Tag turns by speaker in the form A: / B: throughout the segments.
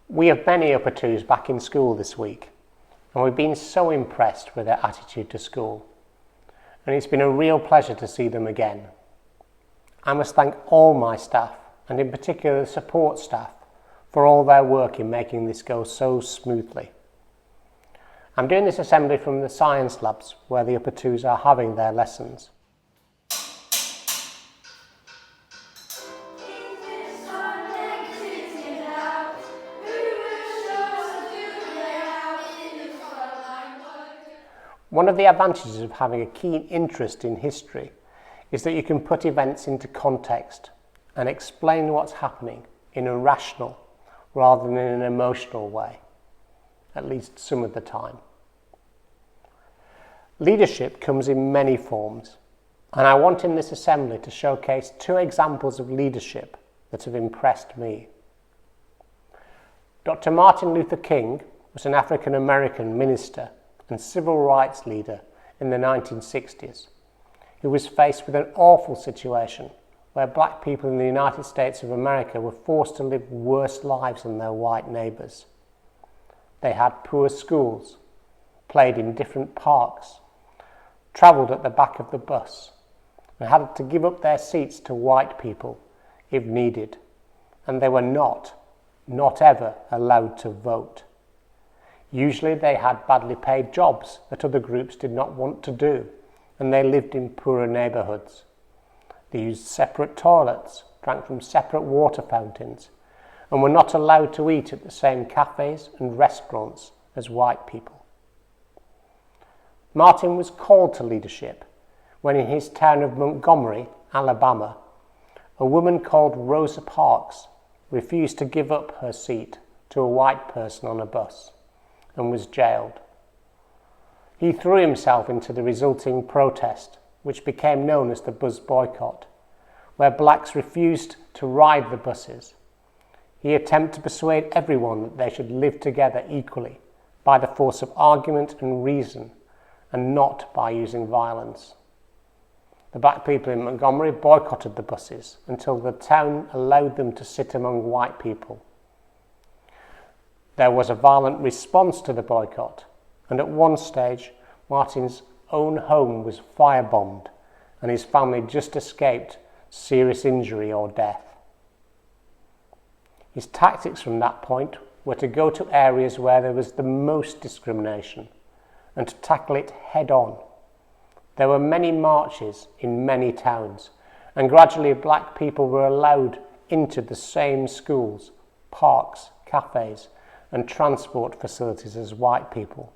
A: We have many upper twos back in school this week, and we've been so impressed with their attitude to school, and it's been a real pleasure to see them again. I must thank all my staff, and in particular the support staff, for all their work in making this go so smoothly. I'm doing this assembly from the science labs where the upper twos are having their lessons. One of the advantages of having a keen interest in history is that you can put events into context and explain what's happening in a rational rather than in an emotional way, at least some of the time. Leadership comes in many forms, and I want in this assembly to showcase two examples of leadership that have impressed me. Dr. Martin Luther King was an African-American minister and civil rights leader in the 1960s, who was faced with an awful situation where black people in the United States of America were forced to live worse lives than their white neighbours. They had poor schools, played in different parks, travelled at the back of the bus, and had to give up their seats to white people if needed, and they were not ever allowed to vote. Usually they had badly paid jobs that other groups did not want to do, and they lived in poorer neighbourhoods. They used separate toilets, drank from separate water fountains, and were not allowed to eat at the same cafes and restaurants as white people. Martin was called to leadership when in his town of Montgomery, Alabama, a woman called Rosa Parks refused to give up her seat to a white person on a bus and was jailed. He threw himself into the resulting protest, which became known as the bus boycott, where blacks refused to ride the buses. He attempted to persuade everyone that they should live together equally by the force of argument and reason, and not by using violence. The black people in Montgomery boycotted the buses until the town allowed them to sit among white people. There was a violent response to the boycott, and at one stage Martin's own home was firebombed and his family just escaped serious injury or death. His tactics from that point were to go to areas where there was the most discrimination and to tackle it head on. There were many marches in many towns, and gradually black people were allowed into the same schools, parks, cafes, and transport facilities as white people.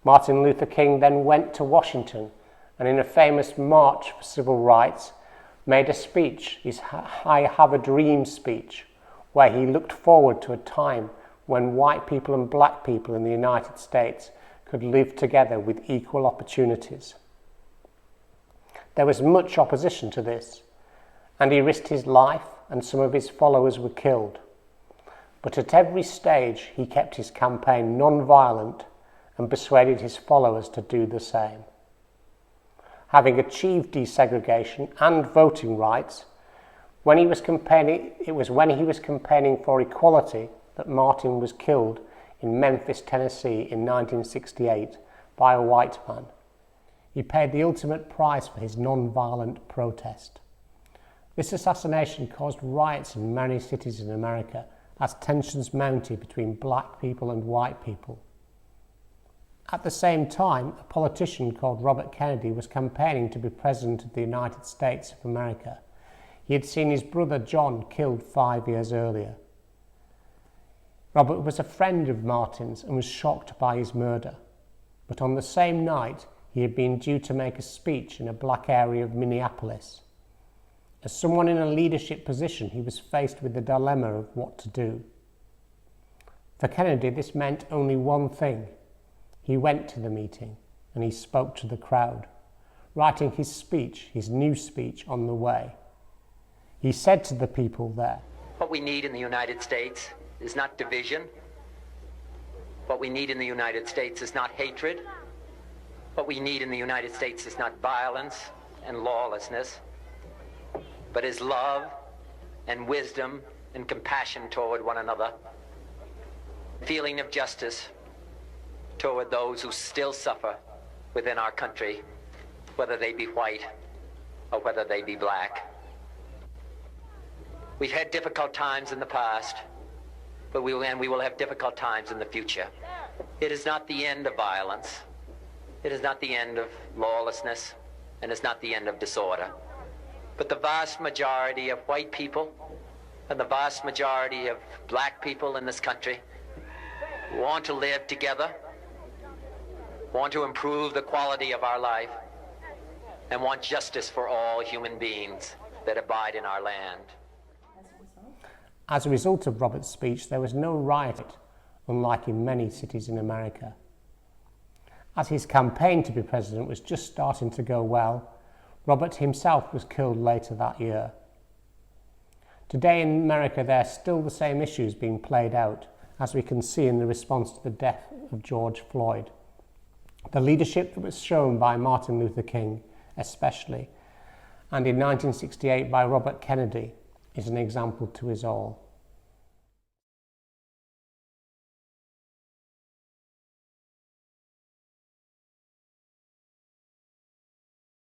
A: Martin Luther King then went to Washington and in a famous March for Civil Rights made a speech, his I Have a Dream speech, where he looked forward to a time when white people and black people in the United States could live together with equal opportunities. There was much opposition to this, and he risked his life and some of his followers were killed. But at every stage he kept his campaign non-violent and persuaded his followers to do the same. Having achieved desegregation and voting rights, it was when he was campaigning for equality that Martin was killed in Memphis, Tennessee in 1968 by a white man. He paid the ultimate price for his non-violent protest. This assassination caused riots in many cities in America as tensions mounted between black people and white people. At the same time, a politician called Robert Kennedy was campaigning to be President of the United States of America. He had seen his brother John killed 5 years earlier. Robert was a friend of Martin's and was shocked by his murder. But on the same night, he had been due to make a speech in a black area of Minneapolis. As someone in a leadership position, he was faced with the dilemma of what to do. For Kennedy, this meant only one thing. He went to the meeting and he spoke to the crowd, writing his speech, his new speech, on the way. He said to the people there,
B: "What we need in the United States is not division. What we need in the United States is not hatred. What we need in the United States is not violence and lawlessness, but is love and wisdom and compassion toward one another. feeling of justice toward those who still suffer within our country, whether they be white or whether they be black. We've had difficult times in the past, but we will have difficult times in the future. It is not the end of violence. It is not the end of lawlessness, and it's not the end of disorder. But the vast majority of white people and the vast majority of black people in this country want to live together, want to improve the quality of our life, and want justice for all human beings that abide in our land.
A: As a result of Robert's speech, there was no riot, unlike in many cities in America. As his campaign to be president was just starting to go well, Robert himself was killed later that year. Today in America, there are still the same issues being played out, as we can see in the response to the death of George Floyd. The leadership that was shown by Martin Luther King, especially, and in 1968 by Robert Kennedy, is an example to us all.